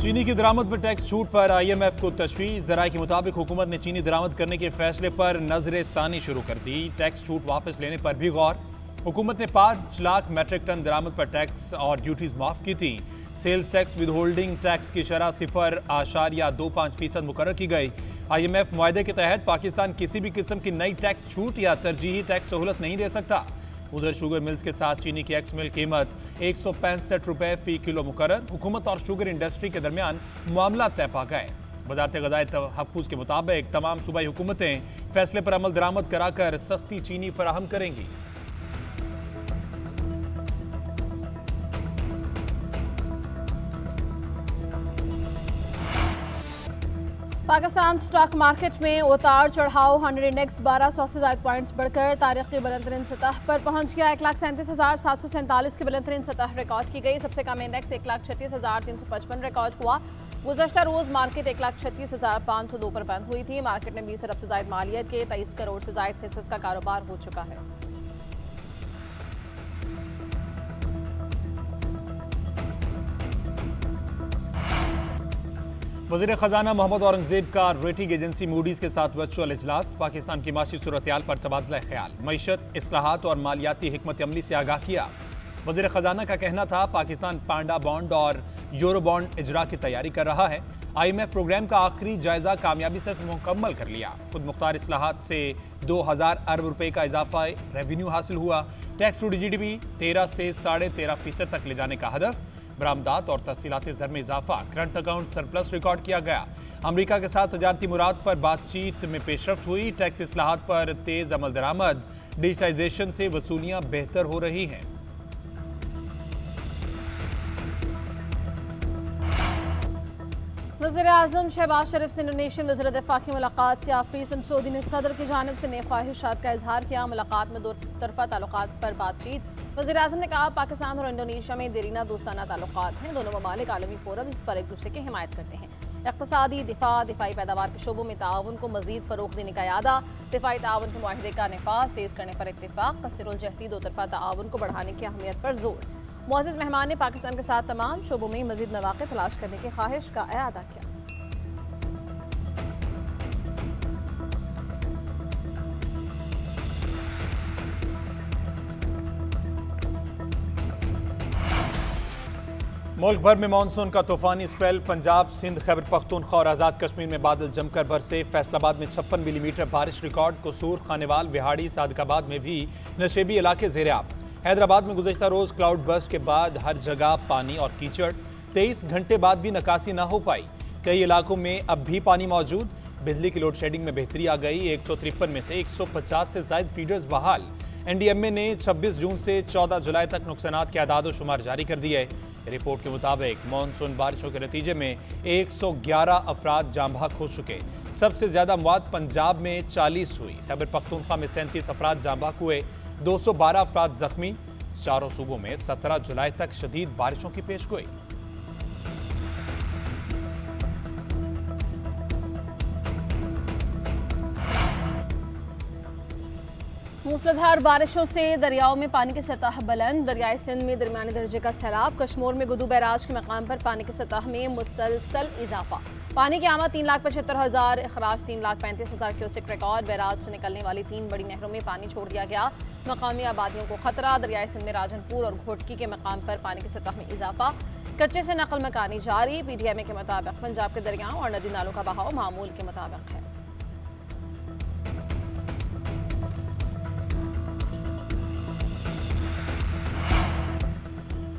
चीनी की दरामद पर टैक्स छूट पर IMF को तशवीश। ज़राए के मुताबिक हुकूमत ने चीनी दरामद करने के फैसले पर नजर सानी शुरू कर दी। टैक्स छूट वापस लेने पर भी गौर। हुकूमत ने 5 लाख मैट्रिक टन दरामद पर टैक्स और ड्यूटीज माफ की थी। Sales tax withholding tax की शरह 0.25% मुकर्रर की गई। IMF मुआहदे के तहत पाकिस्तान किसी भी किस्म की नई टैक्स छूट या तरजीही टैक्स सहूलत नहीं दे सकता। उधर शुगर मिल्स के साथ चीनी की एक्स मिल कीमत 165 रुपए फी किलो मुकर्रर। हुकूमत और शुगर इंडस्ट्री के दरमियान मामला तय पा गए। वजारत ग़ज़ाए तहफ़्फ़ुज़ के मुताबिक तमाम सूबाई हुकूमतें फैसले पर अमल दरामद कराकर सस्ती चीनी फराहम करेंगी। पाकिस्तान स्टॉक मार्केट में उतार चढ़ाव। 100 इंडेक्स 1200 से ज़ायद पॉइंट्स बढ़कर तारीख की बुलंदतरीन सतह पर पहुंच गया। 1,37,747 की बुलंदतरीन सतह रिकॉर्ड की गई। सबसे कम इंडेक्स 1,36,355 रिकॉर्ड हुआ। गुज़श्ता रोज़ मार्केट 1,36,502 पर बंद हुई थी। मार्केट में 20 अरब से ज़ायद मालियत के 23 करोड़ से ज़ायद हिस्से का कारोबार हो चुका है। वज़ीर ख़जाना मोहम्मद औरंगज़ेब का रेटिंग एजेंसी मूडीज़ के साथ वर्चुअल इजलास। पाकिस्तान की माशी सूरत-ए-हाल पर तबादला ख्याल, मईशत, इस्लाहात और मालियाती हिकमत अमली से आगाह किया। वज़ीर ख़जाना का कहना था पाकिस्तान पांडा बॉन्ड और यूरो बॉन्ड इजरा की तैयारी कर रहा है। IMF प्रोग्राम का आखिरी जायजा कामयाबी से मुकम्मल कर लिया। खुद मुख्तार इस्लाहात से 2000 अरब रुपए का इजाफा रेवेन्यू हासिल हुआ। टैक्स टू GDP 13 से 13.5% तक ले जाने का हदफ। बरामदात और तहसीलाती ज़र में इजाफा। करंट अकाउंट सरप्लस रिकॉर्ड किया गया। अमरीका के साथ तजारती मुराद पर बातचीत में पेशरफ्त हुई। टैक्स इस्लाहात पर तेज अमल दरामद। डिजिटाइजेशन से वसूलियां बेहतर हो रही हैं। वज़ीर-ए-आज़म शहबाज शरीफ से इंडोनेशियन वज़ीर दिफ़ा की मुलाकात से आफरीन समसूदी ने सदर की जानिब से नेक ख्वाहिशात का इजहार किया। मुलाकात में दो तरफ़ा ताल्लुकात पर बातचीत। वज़ीर-ए-आज़म ने कहा पाकिस्तान और इंडोनेशिया में देरीना दोस्ताना ताल्लुकात हैं। दोनों ममालिक आलमी फोरम्स पर एक दूसरे की हिमायत करते हैं। इक़्तिसादी, दिफाई पैदावार के शोबों में ताउन को मज़ीद फ़रोग़ देने का इरादा। दिफाई ताउन के मुआहदे का नफाज़ तेज़ करने पर इत्तेफ़ाक़। कसरुल-जहदी दो तरफ़ा ताउन को बढ़ाने की अहमियत पर जोर। मुअज़्ज़िज़ मेहमान ने पाकिस्तान के साथ तमाम शोबों में मज़ीद मौक़े तलाश करने की ख्वाहिश का इरादा किया। मुल्क भर में मानसून का तूफानी स्पेल। पंजाब, सिंध, खैबर पख्तूनख्वा और आज़ाद कश्मीर में बादल जमकर बरसे। फैसलाबाद में 56 मिलीमीटर बारिश रिकॉर्ड। कसूर, खानेवाल, बिहाड़ी, सादिकाबाद में भी नशेबी इलाके ज़ेर-ए-आब। हैदराबाद में गुज़श्ता रोज़ क्लाउड बर्स्ट के बाद हर जगह पानी और कीचड़। 23 घंटे बाद भी निकासी न हो पाई। कई इलाकों में अब भी पानी मौजूद। बिजली की लोड शेडिंग में बेहतरी आ गई। 153 में से 150 से ज़ायद फीडर्स बहाल। NDMA ने 26 जून से 14 जुलाई तक नुकसानात के आदाद और शुमार जारी कर दिए। रिपोर्ट के मुताबिक मानसून बारिशों के नतीजे में 111 अफराद जाम बहक हो चुके। सबसे ज्यादा मौत पंजाब में 40 हुई। खैबर पख्तूनख्वा में 37 अफराद जाम बहक हुए। 212 अफराद जख्मी। चारों सूबों में 17 जुलाई तक शदीद बारिशों की पेशगोई। मूसलाधार बारिशों से दरियाओं में पानी की सतह बुलंद। दरियाई सिंध में दरमियाने दर्जे का सैलाब। कश्मीर में गुदू बैराज के मकाम पर पानी की सतह में मुसलसल इजाफा। पानी की आमद 3,75,000, अखराज 3,35,000 क्यूसेक रिकॉर्ड। बैराज से निकलने वाली 3 बड़ी नहरों में पानी छोड़ दिया गया। मकामी आबादियों को खतरा। दरियाई सिंध में राजनपुर और घोटकी के मकाम पर पानी की सतह में इजाफा। कच्चे से नकल मकानी जारी। PTMA के मुताबिक पंजाब के दरियाओं और नदी नालों का बहाव मामूल के मुताबिक है।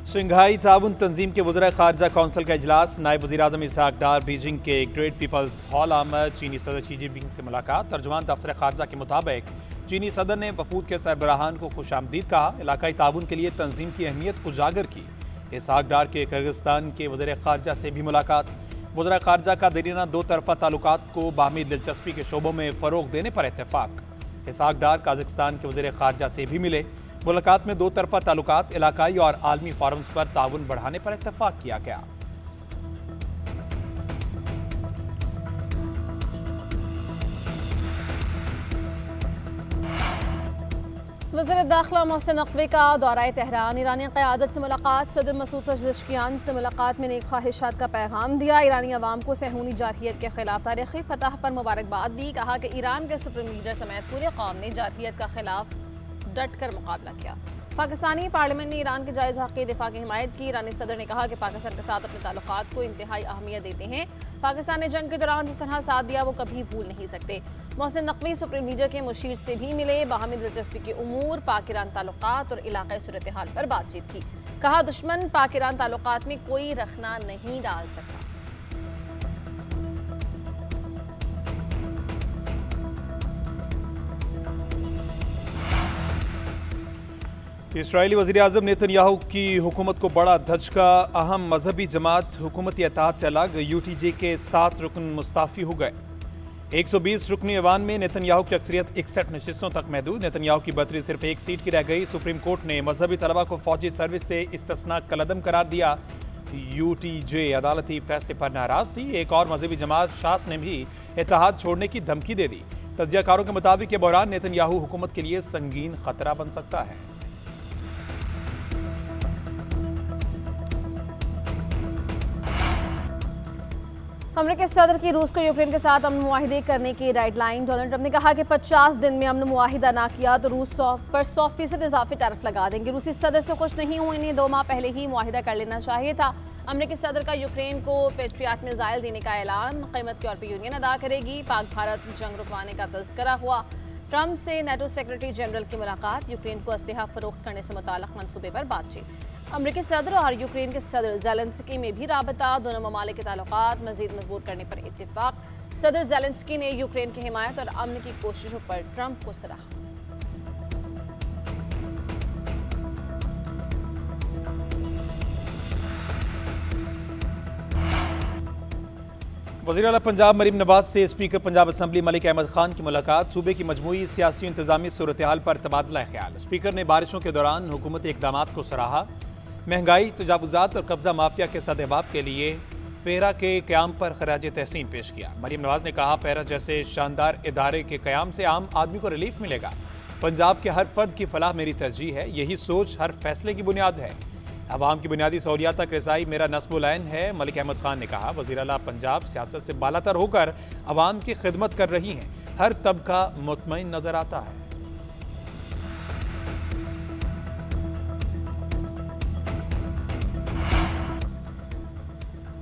शंघाई ताउन तंजीम के वज़ीर ख़ारजा कौंसिल का इजलास। नायब वज़ीर-ए-आज़म इसहाक़ डार बीजिंग के ग्रेट पीपल्स हॉल आमद। चीनी सदर शी जिनपिंग से मुलाकात। तर्जुमान दफ्तर ख़ारजा के मुताबिक चीनी सदर ने वफूद के सरबराहान को खुशामदीद कहा। इलाकाई ताउन के लिए तंजीम की अहमियत उजागर की। इसहाक़ डार के किर्गिस्तान के वज़ीर ख़ारजा से भी मुलाकात। वज़ीर ख़ारजा का देरीना दो तरफ़ा ताल्लुकात को बाहमी दिलचस्पी के शोबों में फ़रोग़ देने पर इत्तेफ़ाक़। इसहाक़ डार काज़ाकिस्तान के वज़ीर ख़ारजा से भी मिले। मुलाकात में दो तरफ़ा ताल्लुकात, इलाकाई और आलमी फोरम्स पर ताउन बढ़ाने पर इत्तेफ़ाक़ किया गया। वज़ीर दाखिला मोहसिन नकवी का दौरा तेहरान, ईरानी क़यादत से मुलाकात, सदर मसूद पेज़ेश्कियान से मुलाकात में नेक ख्वाहिशात का पैगाम दिया। ईरानी अवाम को सहूनी जारहियत के खिलाफ तारीख़ी फतह पर मुबारकबाद दी। कहा कि ईरान के सुप्रीम लीडर समेत पूरी कौम ने जारहियत का खिलाफ डट कर मुकाबला किया। पाकिस्तानी पार्लियामेंट ने ईरान के जायज़ हक़ की दिफा की हिमायत की। ईरानी सदर ने कहा कि पाकिस्तान के साथ अपने ताल्लुकात को इंतहाई अहमियत देते हैं। पाकिस्तान ने जंग के दौरान जिस तरह साथ दिया वो कभी भूल नहीं सकते। मोहसिन नकवी सुप्रीम लीडर के मुशीर से भी मिले, बाहमी दिलचस्पी के उमूर, पाक ईरान ताल्लुकात और इलाक़ाई सूरत हाल पर बातचीत की। कहा दुश्मन पाक ईरान ताल्लुकात में कोई रखना नहीं डाल सकता। इस्राएली वज़ीर-ए-आज़म नेतन्याहू की हुकूमत को बड़ा धचका। अहम मजहबी जमात हुकूमती इत्तेहाद से अलग, यूटीजे के 7 रुकन मुस्ताफ़ी हो गए। 120 रुकनी ऐवान में नेतन्याहू की अक्सरियत 61 नशिस्तों तक महदूद। नेतन्याहू की बर्तरी सिर्फ एक सीट की रह गई। सुप्रीम कोर्ट ने मजहबी तलबा को फौजी सर्विस से इस्तिस्ना कलअदम करार दिया। यूटीजे अदालती फैसले पर नाराज थी। एक और मजहबी जमात शास ने भी इत्तेहाद छोड़ने की धमकी दे दी। तज्जियाकारों के मुताबिक ये बहरान नेतन्याहू हुकूमत के लिए संगीन खतरा बन सकता है। अमेरिकी सदर की रूस को यूक्रेन के साथ अमन मुआहिदे करने की गाइडलाइन। डोनाल्ड ट्रंप ने कहा कि 50 दिन में अमन मुआहिदा ना किया तो रूस पर 100% इजाफी टैरिफ लगा देंगे। रूसी सदर से खुश नहीं हुए, इन्हें 2 माह पहले ही मुआहिदा कर लेना चाहिए था। अमेरिकी सदर का यूक्रेन को पेट्रियट मिसाइल देने का ऐलान, कीमत की यूरोपीय यूनियन अदा करेगी। पाक भारत जंग रुकवाने का तज़किरा हुआ। ट्रंप से नेटो सेक्रेटरी जनरल की मुलाकात, यूक्रेन को असलहा फरोख्त करने से मुताल्लिक़ मंसूबे पर बातचीत। अमेरिकी सदर और यूक्रेन के सदर ज़ेलेंस्की में भी राबता, दोनों ममालिक के ताल्लुकात मज़ीद मजबूत करने पर इत्तिफाक। सदर ज़ेलेंस्की ने यूक्रेन की हिमायत और अमन की कोशिशों पर ट्रंप को सराहा। वज़ीर आला पंजाब मरीम नवाज से स्पीकर पंजाब असम्बली मलिक अहमद खान की मुलाकात। सूबे की मजमूई सियासी इंतजामी सूरत हाल पर तबादला ख्याल। स्पीकर ने बारिशों के दौरान हुकूमती इक़दामात को सराहा। महंगाई, तजावुज़ात और कब्जा माफिया के सद्दबाब के लिए पेरा के क़याम पर खराज तहसीन पेश किया। मरीम नवाज ने कहा पेरा जैसे शानदार इदारे के क़याम से आम आदमी को रिलीफ मिलेगा। पंजाब के हर फर्द की फलाह मेरी तरजीह है, यही सोच हर फैसले की बुनियाद है। अवाम की बुनियादी सहूलियात तक रसाई मेरा नस्बुल ऐन है। मलिक अहमद खान ने कहा वज़ीर आला पंजाब सियासत से बालातर होकर अवाम की खिदमत कर रही हैं। हर तबका मुतमईन नजर आता है।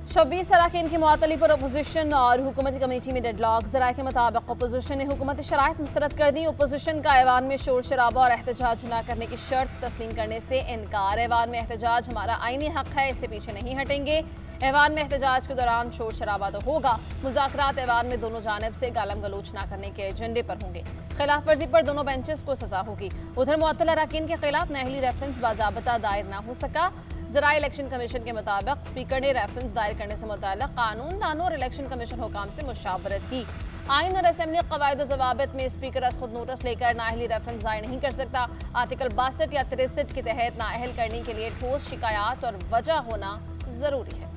26 अरकान की मुअत्तली पर अपोजिशन और हुकूमती कमेटी में डेडलॉक। ज़राए के मुताबिक अपोजिशन ने हुकूमती शराइत मुस्तरद कर दी। अपोजिशन का ऐवान में शोर शराबा और एहतजाज न करने की शर्त तस्लीम करने से इनकार। ऐवान में एहतजाज हमारा आईनी हक है, इससे पीछे नहीं हटेंगे। ऐवान में एहतजाज के दौरान शोर शराबा तो होगा। मुज़ाकरात ऐवान में दोनों जानिब से गालम गलोच न करने के एजेंडे पर होंगे। खिलाफ वर्जी पर दोनों बेंचेस को सजा होगी। उधर मुअत्तल अरकान के खिलाफ नहली रेफरेंस बाज़ाबता दायर न हो सका। ज़राए इलेक्शन कमीशन के मुताबिक स्पीकर ने रेफरेंस दायर करने से मुताल्लिक़ कानून दानों और इलेक्शन कमीशन हुकाम से मुशावरत की। आइन और असेंबली कवायद और ज़वाबित में स्पीकर आज खुद नोटिस लेकर नाअहली रेफरेंस दायर नहीं कर सकता। आर्टिकल 62 या 63 के तहत नाअहल करने के लिए ठोस शिकायत और वजह होना ज़रूरी है।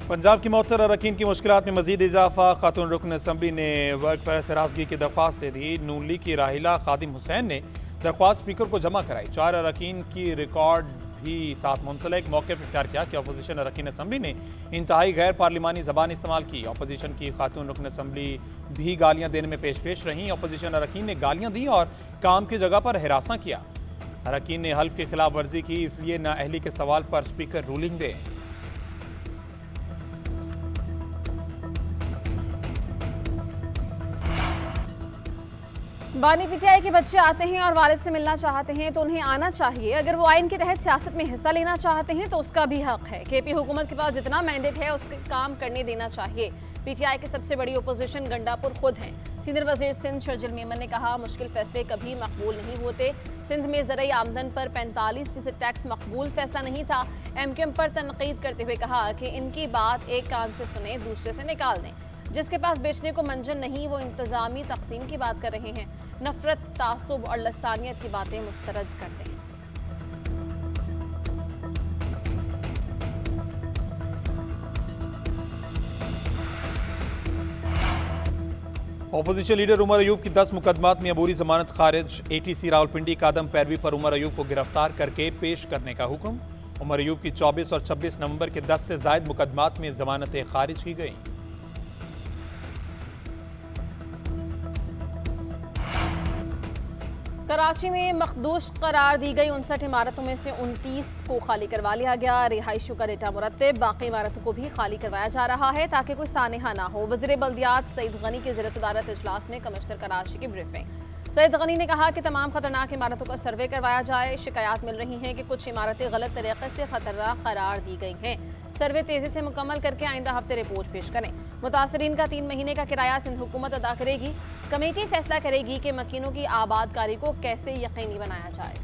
पंजाब की मुअत्तल अरकान की मुश्किलात में मजीद इजाफा। खातून रुकन असम्बली ने वर्क पर सरासगी की दरख्वास्त दे दी। नून लीग की राहिला खादिम हुसैन ने दरख्वास्त स्पीकर को जमा कराई। 4 अरकान की रिकॉर्ड भी साथ मुंसलिक। मौके पर इख्तियार किया कि अपोजिशन अरकान असम्बली ने इंतहाई गैर पार्लिमानी ज़बान इस्तेमाल की। अपोजिशन की खातून रुकन असम्बली भी गालियाँ देने में पेश रहीं। अपोजिशन अरकान ने गालियाँ दी और काम की जगह पर हिरासा किया। अरकान ने हल्फ की खिलाफ वर्जी की, इसलिए नाअहली के सवाल पर स्पीकर रूलिंग दे। बानी पीटीआई के बच्चे आते हैं और वालिद से मिलना चाहते हैं तो उन्हें आना चाहिए। अगर वो आइन के तहत सियासत में हिस्सा लेना चाहते हैं तो उसका भी हक है। केपी हुकूमत के पास जितना मैंडेट है उसके काम करने देना चाहिए। पीटीआई की सबसे बड़ी ओपोजिशन गंडापुर खुद हैं। सीनियर वजीर सिंध शर्जिल मेमन ने कहा मुश्किल फैसले कभी मकबूल नहीं होते। सिंध में ज़राई आमदन पर 45% टैक्स मकबूल फैसला नहीं था। एमक्यूएम पर तनकीद करते हुए कहा कि इनकी बात एक कान से सुने दूसरे से निकाल दें। जिसके पास बेचने को मंजन नहीं वो इंतजामी तकसीम की बात कर रहे हैं। नफरत, तासुब और लसानियत की बातें मुस्तरद करते हैं। अपोजिशन लीडर उमर अयूब की 10 मुकदमात में अबूरी जमानत खारिज। ATC रावलपिंडी का आदम पैरवी पर उमर अयूब को गिरफ्तार करके पेश करने का हुक्म। उमर अयूब की 24 और 26 नवंबर के 10 से जायद मुकदमात में जमानतें खारिज की गईं। कराची में मखदूश करार दी गई 59 इमारतों में से 29 को खाली करवा लिया गया। रिहायशों का डेटा मुरतब, बाकी इमारतों को भी खाली करवाया जा रहा है ताकि कोई सानेहा ना हो। वज़ीर बल्दियात सईद गनी के ज़ेर सदारत इजलास में कमिश्नर कराची की ब्रीफिंग। सईद गनी ने कहा कि तमाम खतरनाक इमारतों का सर्वे करवाया जाए। शिकायत मिल रही हैं कि कुछ इमारतें गलत तरीके से खतरनाक करार दी गई हैं। सर्वे तेजी से मुकम्मल करके आइंदा हफ्ते रिपोर्ट पेश करें। मुतासरीन का 3 महीने का किराया सिंध हुकूमत अदा करेगी। कमेटी फैसला करेगी कि मकीनों की आबादकारी को कैसे यकीनी बनाया जाए।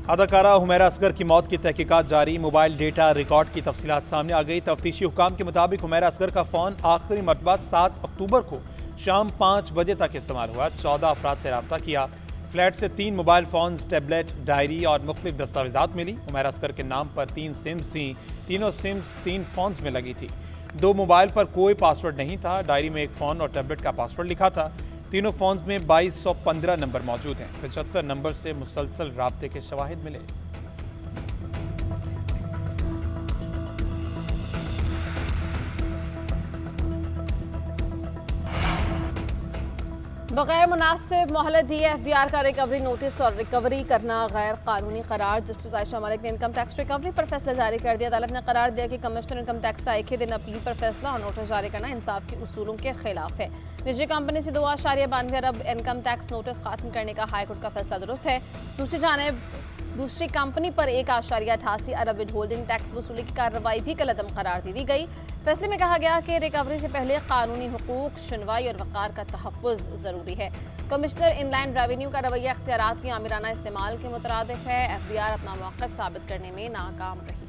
अदाकारा हुमैरा असगर की मौत की तहकीकात जारी। मोबाइल डेटा रिकॉर्ड की तफसीलात सामने आ गई। तफ्तीशी हुकाम के मुताबिक हुमैरा असगर का फ़ोन आखिरी मरतबा 7 अक्टूबर को शाम 5 बजे तक इस्तेमाल हुआ। 14 अफराद से रब्ता किया। फ्लैट से 3 मोबाइल फ़ोन्स, टैबलेट, डायरी और मुख्तलिफ दस्तावेजात मिली। हुमैरा असगर के नाम पर 3 सिम्स थीं। तीनों सिम्स 3 फ़ोन्स में लगी थी। 2 मोबाइल पर कोई पासवर्ड नहीं था। डायरी में एक फ़ोन और टैबलेट का पासवर्ड लिखा था। तीनों फ़ोन्स में 2215 नंबर मौजूद हैं। 75 नंबर से मुसलसल राब्ते के शवाहिद मिले। बगैर मुनासिब मोहलत दिए FBR का रिकवरी नोटिस और रिकवरी करना गैर कानूनी करार। जस्टिस आयशा मलिक ने इनकम टैक्स रिकवरी पर फैसला जारी कर दिया। अदालत ने करार दिया कि कमिश्नर इनकम टैक्स का एक ही दिन अपील पर फैसला और नोटिस जारी करना इंसाफ के उसूलों के खिलाफ है। निजी कंपनी से 2.92 अरब इनकम टैक्स नोटिस खत्म करने का हाईकोर्ट का फैसला दुरुस्त है। दूसरी जानिब दूसरी कंपनी पर 1.88 अरब विद होल्डिंग टैक्स वसूली की कार्रवाई भी कलअदम करार दी गई। फैसले में कहा गया कि रिकवरी से पहले कानूनी हुकूक, सुनवाई और वक़ार का तहफ़्फ़ुज़ ज़रूरी है। कमिश्नर इनलैंड रेवेन्यू का रवैया इख्तियारात की आमिराना इस्तेमाल के मुतरादिफ है। FBR अपना मौक़िफ़ साबित करने में नाकाम रही।